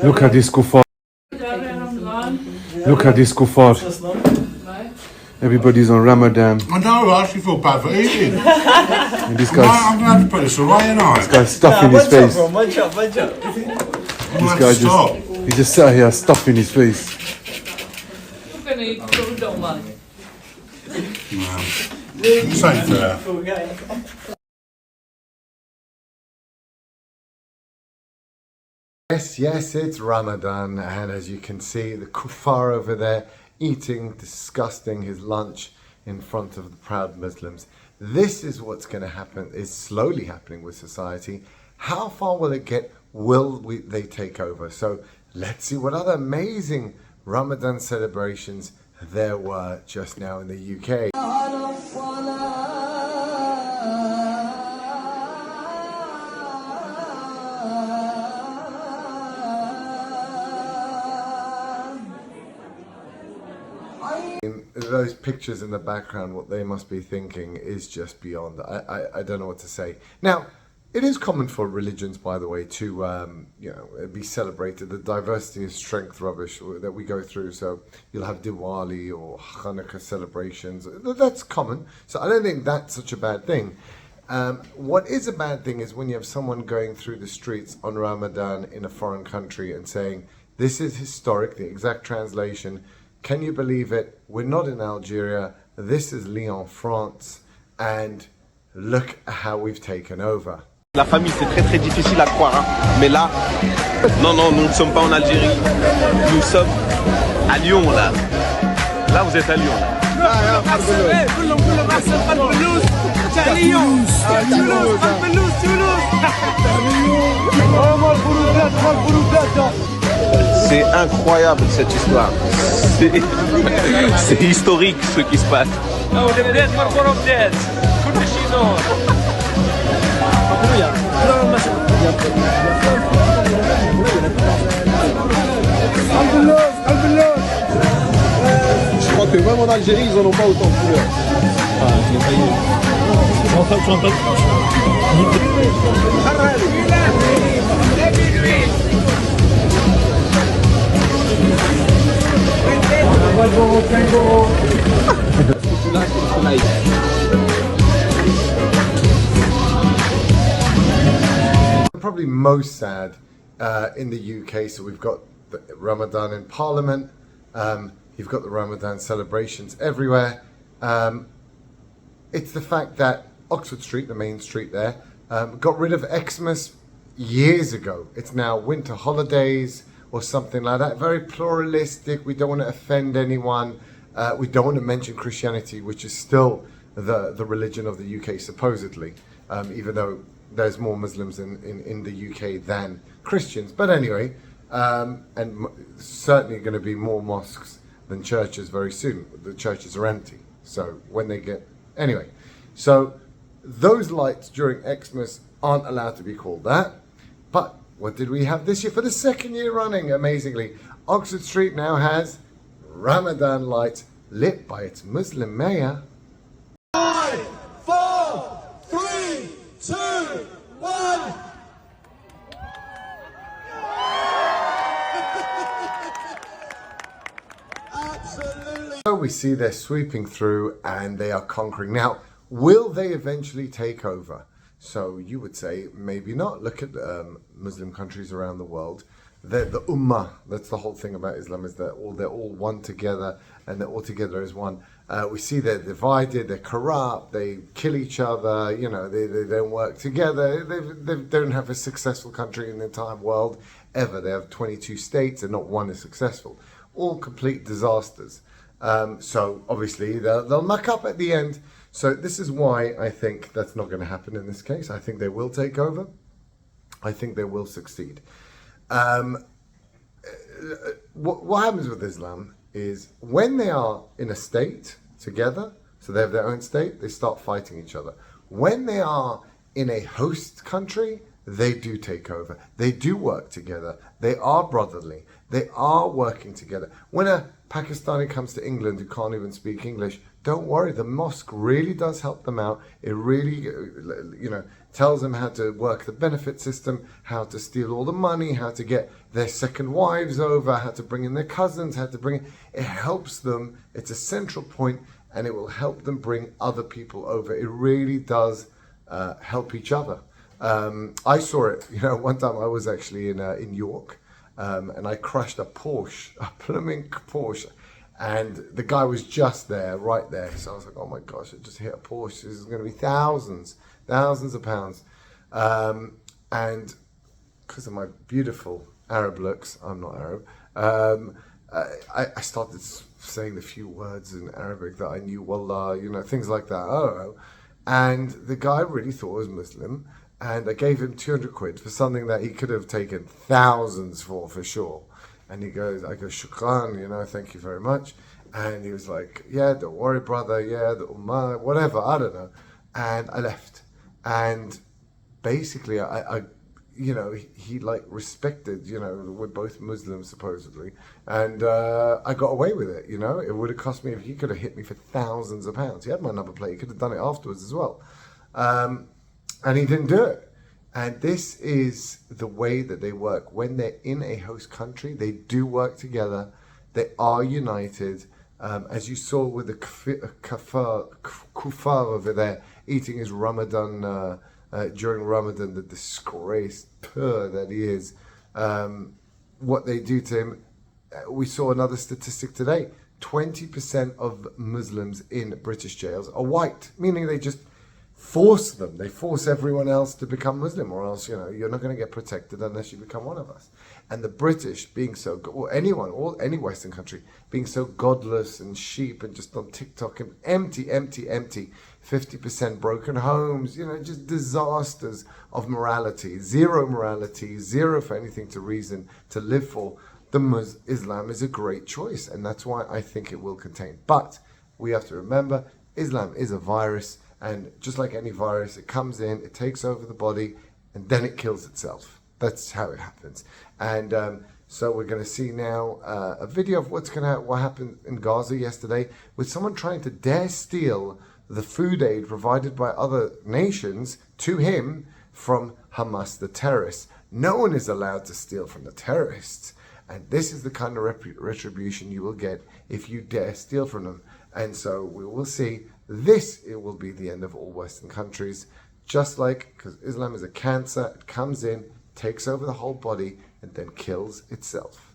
Look at this kuffar. Look at this kuffar. Everybody's on Ramadan. I know, I actually feel bad for eating. And this I'm going to have to put this away, ain't I? this guy's stuffing his face. This This guy he just sat here stuffing his face. Safe there. Yes, it's Ramadan, and as you can see, the kuffar over there eating, disgusting his lunch in front of the proud Muslims. This is what's going to happen, is slowly happening with society. How far will it get? Will they take over? So let's see what other amazing Ramadan celebrations there were just now in the UK. Those pictures in the background, what they must be thinking is just beyond. I don't know what to say. Now, it is common for religions, by the way, to be celebrated. The diversity is strength rubbish that we go through. So you'll have Diwali or Hanukkah celebrations. That's common. So I don't think that's such a bad thing. What is a bad thing is when you have someone going through the streets on Ramadan in a foreign country and saying, this is historic, the exact translation. Can you believe it? We're not in Algeria. This is Lyon, France. And look at how we've taken over. La famille, c'est très très difficile à croire, hein. Mais là, non, nous ne sommes pas en Algérie. Nous sommes à Lyon, là. Là, vous êtes à Lyon. C'est incroyable cette histoire. C'est historique ce qui se passe. Je crois que même en Algérie, ils en ont pas autant de couleurs. Probably most sad in the UK. So we've got the Ramadan in Parliament. You've got the Ramadan celebrations everywhere. It's the fact that Oxford Street, the main street there, got rid of Xmas years ago. It's now winter holidays or something like that. Very pluralistic. We don't want to offend anyone. We don't want to mention Christianity, which is still the religion of the UK, supposedly, even though there's more Muslims in the UK than Christians. But anyway, and certainly going to be more mosques than churches very soon. The churches are empty. So when they get... Anyway, so those lights during Xmas aren't allowed to be called that. But what did we have this year? For the second year running, amazingly, Oxford Street now has Ramadan lights lit by its Muslim mayor. 5, 4, 3, 2, 1. Absolutely. So we see they're sweeping through and they are conquering. Now, will they eventually take over? So you would say maybe not. Look at Muslim countries around the world. The Ummah, that's the whole thing about Islam, is that they're all one together and they're all together as one. We see they're divided, they're corrupt, they kill each other, they don't work together. They don't have a successful country in the entire world ever. They have 22 states and not one is successful. All complete disasters. So obviously they'll muck up at the end. So this is why I think that's not going to happen in this case. I think they will take over. I think they will succeed. What happens with Islam is when they are in a state together, so they have their own state, they start fighting each other. When they are in a host country, they do take over. They do work together. They are brotherly. They are working together. When a Pakistani comes to England who can't even speak English, don't worry, the mosque really does help them out. It really, tells them how to work the benefit system, how to steal all the money, how to get their second wives over, how to bring in their cousins, how to bring it helps them. It's a central point, and it will help them bring other people over. It really does help each other. I saw it, one time I was actually in York, and I crashed a Porsche, a blooming Porsche. And the guy was just there, right there. So I was like, oh my gosh, I just hit a Porsche. This is going to be thousands of pounds. And because of my beautiful Arab looks, I'm not Arab, I started saying the few words in Arabic that I knew, wallah, things like that. I don't know. And the guy really thought I was Muslim. And I gave him 200 quid for something that he could have taken thousands for sure. And I go, shukran, thank you very much. And he was like, yeah, don't worry, brother, yeah, the ummah, whatever, I don't know. And I left. And basically, he like respected, we're both Muslims supposedly. And I got away with it, It would have cost me, if he could have hit me for thousands of pounds. He had my number plate, he could have done it afterwards as well. And he didn't do it. And this is the way that they work. When they're in a host country, they do work together. They are united. As you saw with the kuffar over there, eating his Ramadan, during Ramadan, the disgrace that he is. What they do to him. We saw another statistic today. 20% of Muslims in British jails are white, meaning they just force them. They force everyone else to become Muslim, or else, you're not going to get protected unless you become one of us. And the British being so, or anyone, or any Western country, being so godless and sheep and just on TikTok and empty, 50% broken homes, just disasters of morality, zero for anything to reason to live for. Islam is a great choice, and that's why I think it will contain. But we have to remember, Islam is a virus. And just like any virus, it comes in, it takes over the body, and then it kills itself. That's how it happens. And so we're going to see now a video of what happened in Gaza yesterday with someone trying to dare steal the food aid provided by other nations to him from Hamas, the terrorists. No one is allowed to steal from the terrorists. And this is the kind of retribution you will get if you dare steal from them. And so we will see. It will be the end of all Western countries, just like, because Islam is a cancer, it comes in, takes over the whole body, and then kills itself.